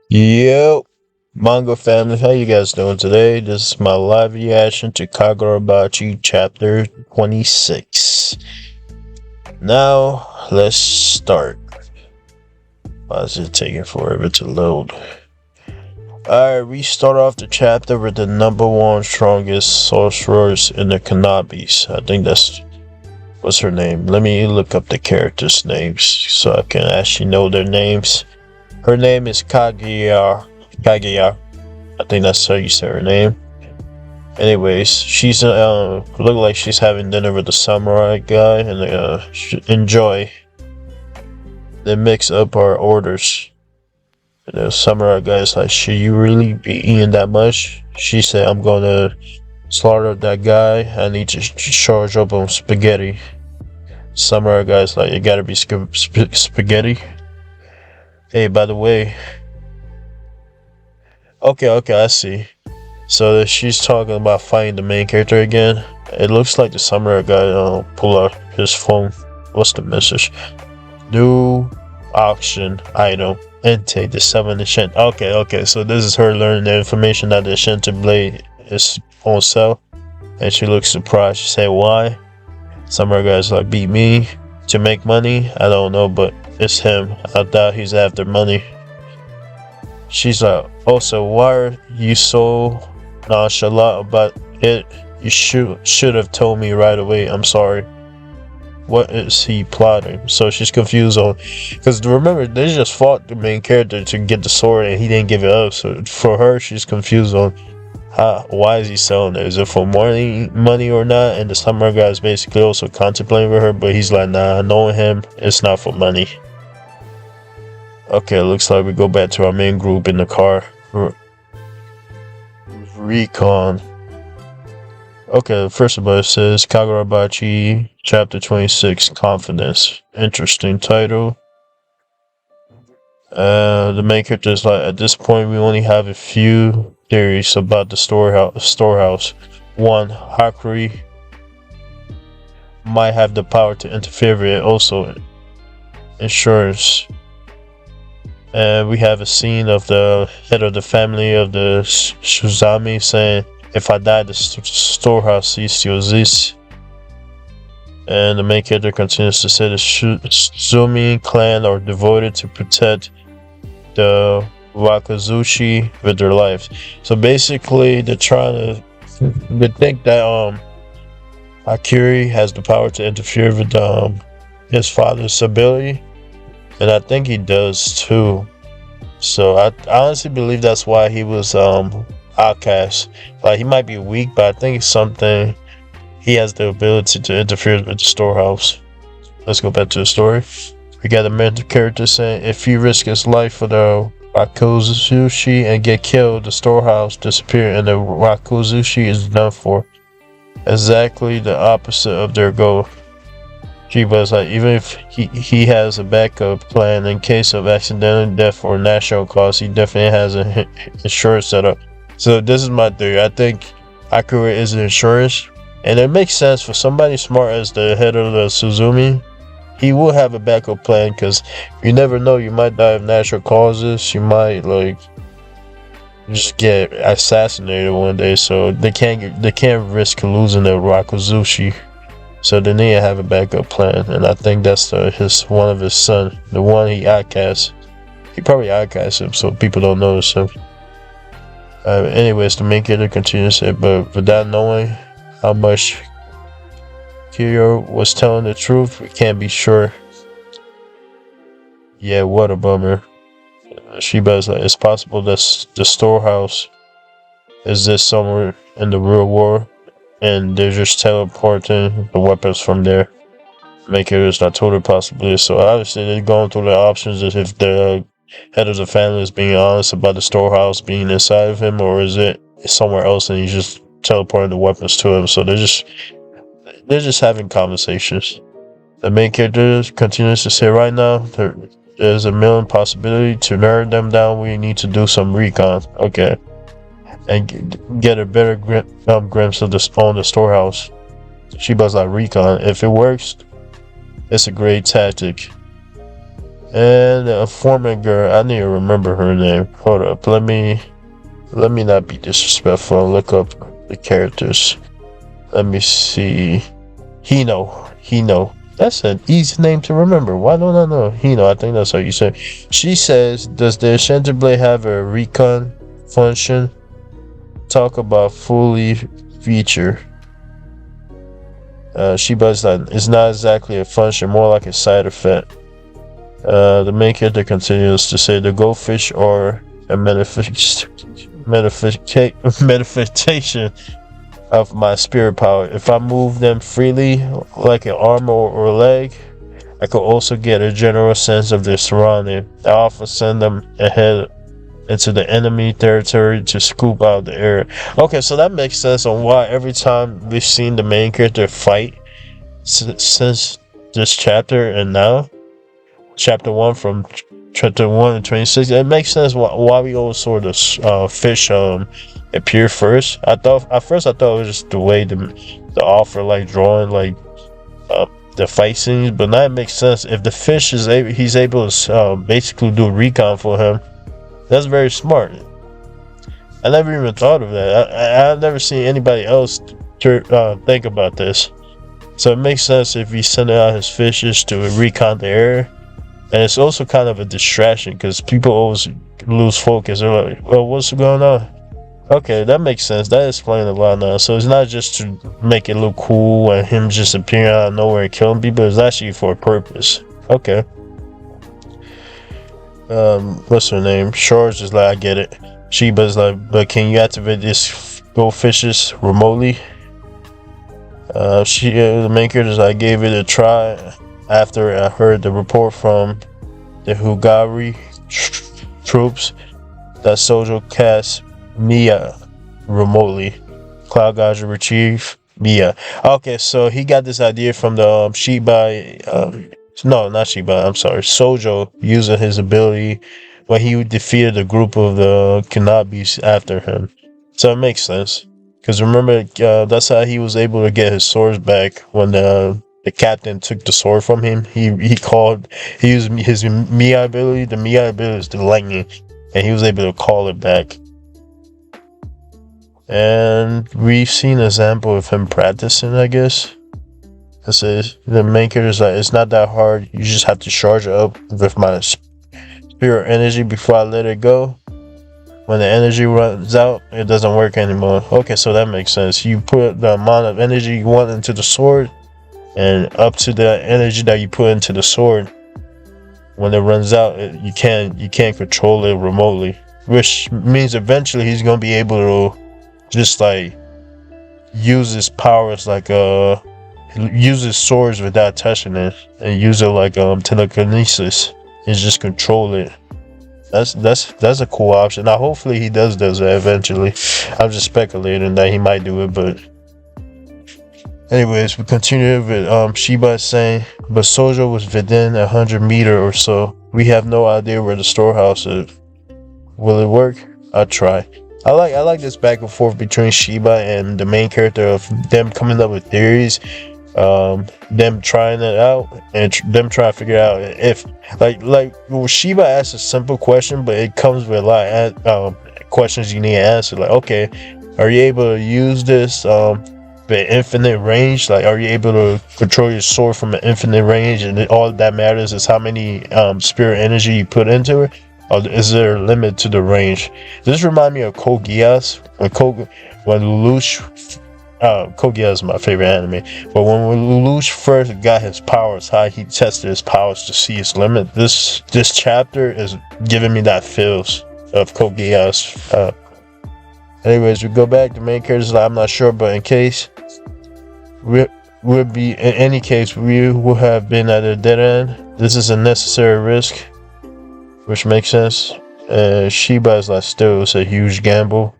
Yo, manga family, how you guys doing today? This is my live reaction to KaguraBachi chapter 26. Now, let's start. Why is it taking forever to load? Alright, we start off the chapter with the number one strongest sorceress in the Kanabis. I think what's her name? Let me look up the characters' names so I can actually know their names. Her name is Kaguya. I think that's how you say her name. Anyways, she's look like she's having dinner with the samurai guy, and enjoy. They mix up our orders. And the samurai guy's like, "Should you really be eating that much?" She said, "I'm gonna slaughter that guy. I need to charge up on spaghetti." Samurai guy's like, "It gotta be spaghetti." Hey, by the way, okay, I see. So she's talking about fighting the main character again. It looks like the samurai guy pull out his phone. What's the message? New auction item. Intake the 7 enchant. Okay. So this is her learning the information that the enchanted blade is on sale. And she looks surprised. She said, "Why?" Samurai guy's like, "Beat me to make money?" I don't know, but it's him. I doubt he's after money. She's like, "Also, why are you so nonchalant about it? You should have told me right away. I'm sorry." What is he plotting? So she's confused on, because remember they just fought the main character to get the sword and he didn't give it up. So for her, she's confused on why is he selling it? Is it for money or not? And the samurai guy is basically also contemplating with her, but he's like, "Nah, knowing him, it's not for money." Okay, looks like we go back to our main group in the car. Recon. Okay, first of all, it says KaguraBachi Chapter 26 Confidence. Interesting title. The main character is like, "At this point, we only have a few theories about the storehouse. One, Hakuri might have the power to interfere with it. Also, insurance. And we have a scene of the head of the family of the Shuzami saying, 'If I die, the storehouse ceases to exist.' And the main character continues to say the Shuzumi clan are devoted to protect the Wakazushi with their lives." So basically, they're trying to. They think that Akiri has the power to interfere with his father's ability. And I think he does too. So I honestly believe that's why he was outcast. Like, he might be weak, but I think it's something he has the ability to interfere with the storehouse. Let's go back to the story. We got a main character saying, "If he risks his life for the Rakuzushi and get killed, the storehouse disappear and the Rakuzushi is done for." Exactly the opposite of their goal. Chiba's like, even if he has a backup plan in case of accidental death or national cause, he definitely has an insurance setup. So this is my theory. I think Akira is an insurance, and it makes sense for somebody smart as the head of the Suzumi. He will have a backup plan, because you never know, you might die of natural causes. You might just get assassinated one day. So they can't risk losing the Rakuzushi. So they need to have a backup plan, and I think that's one of his son, the one he outcasts. He probably outcasts him so people don't notice him. Anyways, the main character continues to say, "But without knowing how much Kiryu was telling the truth, we can't be sure." Yeah, what a bummer. Shiba's like, "It's possible that the storehouse is this somewhere in the real world, and they're just teleporting the weapons from there. Make it is not total possibility." So obviously they're going through the options as if the head of the family is being honest about the storehouse being inside of him, or is it somewhere else and he's just teleporting the weapons to him. So they're just having conversations. The main character continues to say, "Right now there's a million possibility. To narrow them down, we need to do some recon." Okay. And get a better glimpse of the storehouse. She buys like recon. If it works, it's a great tactic. And a former girl, I need to remember her name. Hold up, let me not be disrespectful and look up the characters. Let me see. Hino. That's an easy name to remember. Why don't I know? Hino, I think that's how you say it. She says, does the Enchanter Blade have a recon function? Talk about fully feature. Shiba's not, it's not exactly a function, more like a side effect. The main character continues to say the goldfish are a manifestation of my spirit power. If I move them freely, like an arm or leg, I could also get a general sense of their surrounding. I often send them ahead into the enemy territory to scoop out the area. Okay, so that makes sense on why every time we've seen the main character fight since this chapter and now, chapter 1 from chapter 1 and 26, it makes sense why we always saw this fish appear first. At first I thought it was just the way the author like drawing like the fight scenes, but now it makes sense. If the fish is he's able to basically do recon for him, that's very smart. I never even thought of that. I've never seen anybody else think about this. So it makes sense if he sent out his fishes to recon the area. And it's also kind of a distraction because people always lose focus. They're like, well, what's going on? Okay, that makes sense. That explains a lot now. So it's not just to make it look cool and him just appearing out of nowhere and killing people. It's actually for a purpose. Okay. What's her name? Shores is like, I get it. Shiba's like, but can you activate this goldfishes remotely? The main character is like, I gave it a try after I heard the report from the Hugari troops that Sojo cast Mia remotely. Cloud Gaja retrieve Mia. Okay, so he got this idea from the Shiba. No, not Shiba. I'm sorry. Sojo using his ability when he defeated a group of the Kanabis after him. So it makes sense. Because remember, that's how he was able to get his swords back when the captain took the sword from him. He used his Mia ability. The Mia ability is the lightning, and he was able to call it back. And we've seen an example of him practicing, I guess. The main character is like, it's not that hard. You just have to charge it up with my spirit energy before I let it go. When the energy runs out, it doesn't work anymore. Okay, so that makes sense. You put the amount of energy you want into the sword, and up to the energy that you put into the sword, when it runs out, you can't control it remotely. Which means eventually he's gonna be able to just like use his powers like use his swords without touching it, and use it like telekinesis and just control it. That's a cool option. Now hopefully he does that eventually. I'm just speculating that he might do it, but anyways, we continue with Shiba saying, but Sojo was within 100 meters or so. We have no idea where the storehouse is. Will it work? I'll try. I like this back and forth between Shiba and the main character of them coming up with theories, them trying it out, and them trying to figure out if well, Shiba asks a simple question, but it comes with a lot of questions you need to answer. Like, okay, are you able to use this the infinite range? Like, are you able to control your sword from an infinite range, and all that matters is how many spirit energy you put into it? Or is there a limit to the range? This reminds me of Code Geass. When Lelouch, Code Geass is my favorite anime. But when Lelouch first got his powers, how he tested his powers to see his limit. This chapter is giving me that feels of Code Geass. Anyways, we go back to main characters. I'm not sure, but in case we'll be in any case, we will have been at a dead end. This is a necessary risk, which makes sense. Shiba is like, still, it's a huge gamble.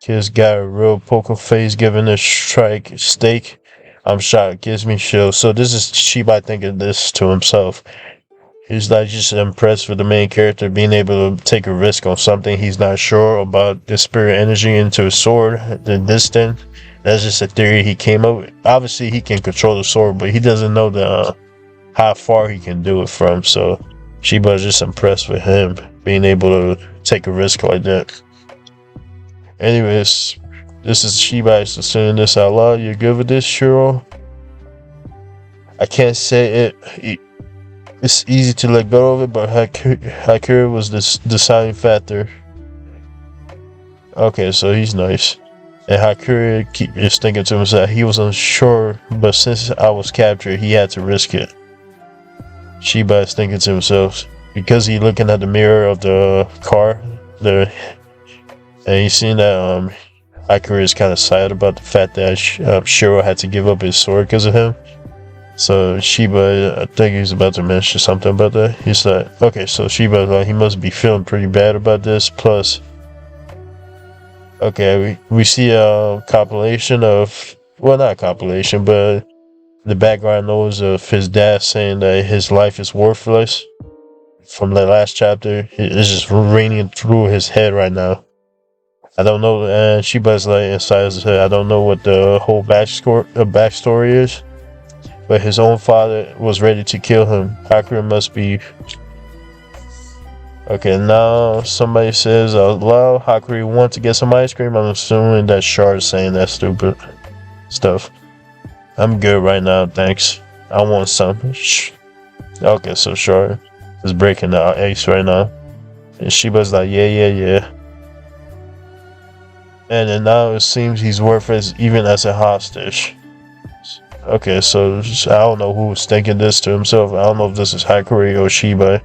Kid's got a real poker face giving a strike stake. I'm shocked. Gives me chills. So this is Shiba thinking this to himself. He's like just impressed with the main character being able to take a risk on something he's not sure about. The spirit energy into his sword, the distance. That's just a theory he came up with. Obviously he can control the sword, but he doesn't know the how far he can do it from. So Shiba's just impressed with him being able to take a risk like that. Anyways, this is Shiba saying this out loud. You good with this, Shiro? I can't say it. It's easy to let go of it, but Hakura was the deciding factor. Okay, so he's nice. And Hakura is thinking to himself, he was unsure, but since I was captured, he had to risk it. Shiba is thinking to himself, because he's looking at the mirror of the car, and he's seeing that Hakura is kind of sad about the fact that Shiro had to give up his sword because of him. So Shiba, I think he's about to mention something about that. He's like, okay, so Shiba's like, he must be feeling pretty bad about this. Plus, okay, we see a compilation of, well, not a compilation, but the background noise of his dad saying that his life is worthless from the last chapter. It's just raining through his head right now. I don't know, and Shiba's like inside his head, I don't know what the whole backstory is. But his own father was ready to kill him. Hakura must be... Okay, now somebody says out loud, Hakura want to get some ice cream. I'm assuming that Shard saying that stupid stuff. I'm good right now, thanks. I want some. Okay, so Shard is breaking the ice right now. And Shiba's like, yeah. And then now it seems he's worthless even as a hostage. Okay, so I don't know who was thinking this to himself. I don't know if this is Hakura or Shiba.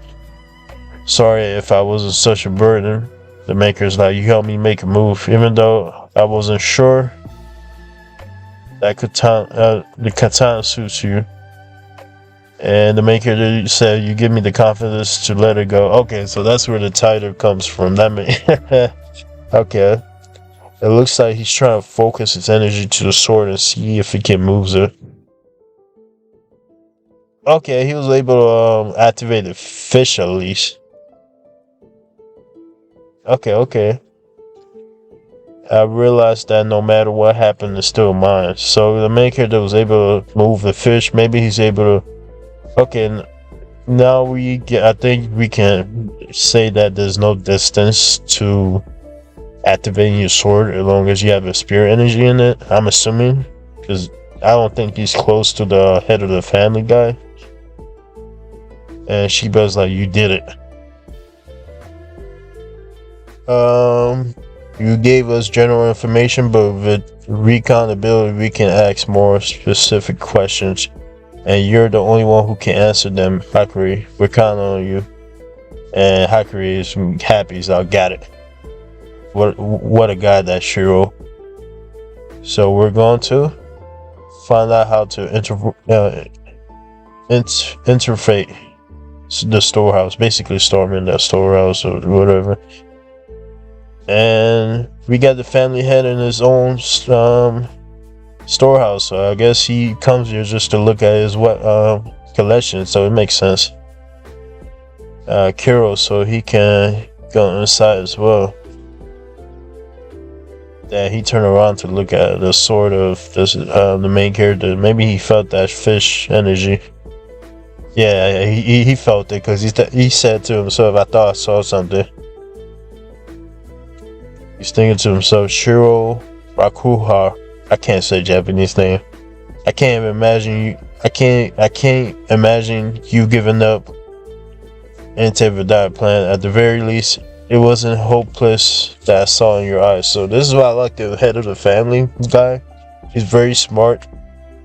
Sorry if I wasn't such a burden. The maker's like, you helped me make a move, even though I wasn't sure that the katana suits you. And the maker said, you give me the confidence to let it go. Okay, so that's where the title comes from. That okay. It looks like he's trying to focus his energy to the sword and see if he can move it. Okay, he was able to activate the fish at least. Okay. I realized that no matter what happened, it's still mine. So the main character was able to move the fish. Maybe he's able to... Okay, now I think we can say that there's no distance to activating your sword as long as you have a spirit energy in it. I'm assuming, because I don't think he's close to the head of the family guy. And Shiba's like, you did it. You gave us general information, but with recon ability, we can ask more specific questions. And you're the only one who can answer them, Hakuri. We're counting on you. And Hakuri is happy. He's like, got it. What a guy, that Shiro. So we're going to find out how to interfate the storehouse. Basically storming that storehouse or whatever. And we got the family head in his own storehouse. So I guess he comes here just to look at his collection. So it makes sense. Kiro, so he can go inside as well. That he turned around to look at the sword of this the main character. Maybe he felt that fish energy. Yeah, he felt it because he said to himself, I thought I saw something. He's thinking to himself, Shiro Rakuha. I can't say Japanese name. I can't imagine you. I can't imagine you giving up into the plan. At the very least, it wasn't hopeless that I saw in your eyes. So this is why I like the head of the family guy. He's very smart.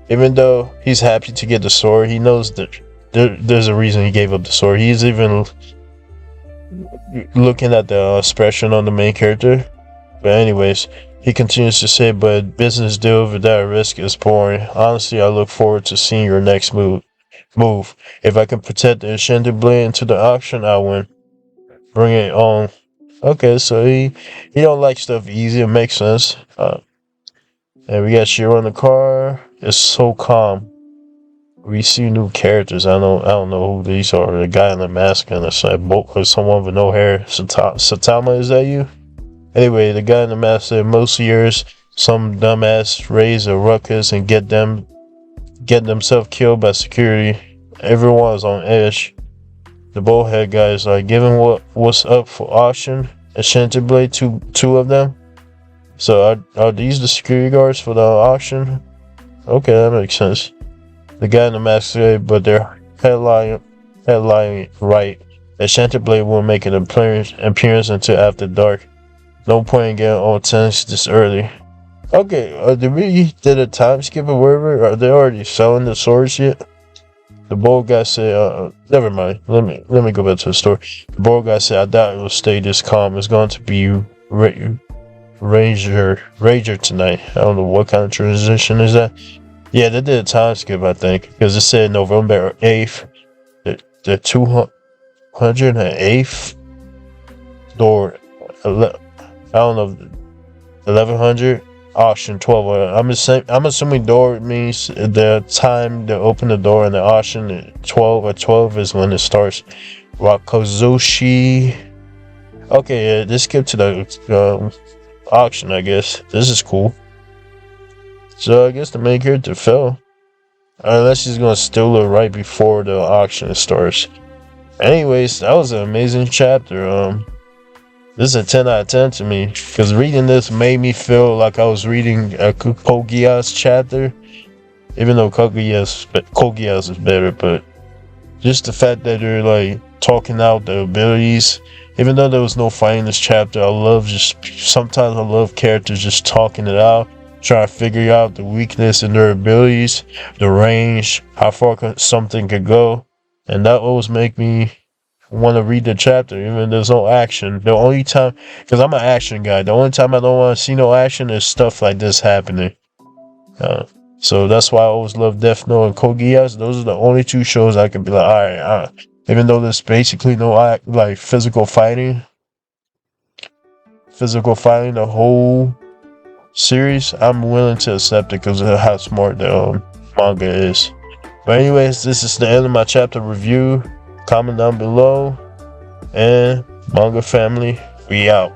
Even though he's happy to get the sword, he knows that there's a reason he gave up the sword. He's even looking at the expression on the main character. But anyways, he continues to say, but business deal without risk is boring. Honestly, I look forward to seeing your next move. If I can protect the enchanted blade into the auction, I win. Bring it on. Okay, so he don't like stuff easy. It makes sense. And we got Shiro in the car. It's so calm. We see new characters. I don't know who these are. The guy in the mask and someone with no hair. Satama, is that you? Anyway, the guy in the mask said, most years, some dumbass raise a ruckus and get themselves killed by security. Everyone is on edge. The bullhead guy is like giving what's up for auction. Enchanted blade, two of them. So are these the security guards for the auction? Okay, that makes sense. The guy in the mask said, but they're headline right. Enchanted blade won't make an appearance until after dark. No point in getting all tense this early. Okay, did a time skip or whatever? Are they already selling the swords yet? The bold guy said, never mind. Let me go back to the story. The bold guy said, I doubt it will stay this calm. It's going to be Rager tonight. I don't know what kind of transition is that. Yeah, they did a time skip, I think, because it said November 8th. The 208th door. I don't know. 1100. Auction 12. I'm assuming door means the time to open the door, and the auction 12 or 12 is when it starts. Wakozushi. Okay, yeah, this skipped to the auction, I guess. This is cool. So I guess the main character fell, unless she's gonna steal it right before the auction starts. Anyways, that was an amazing chapter. This is a 10 out of 10 to me, because reading this made me feel like I was reading a Kogiya's chapter, even though Kogiya's is better, but just the fact that they're like talking out the abilities, even though there was no fight in this chapter, sometimes I love characters just talking it out, trying to figure out the weakness in their abilities, the range, how far something could go, and that always make me want to read the chapter, even there's no action. The only time, because I'm an action guy, the only time I don't want to see no action is stuff like this happening. So that's why I always love Death Note and Code Geass. Those are the only two shows I can be like, alright, even though there's basically no like physical fighting, the whole series, I'm willing to accept it because of how smart the manga is. But anyways, this is the end of my chapter review. Comment down below, and manga family, we out.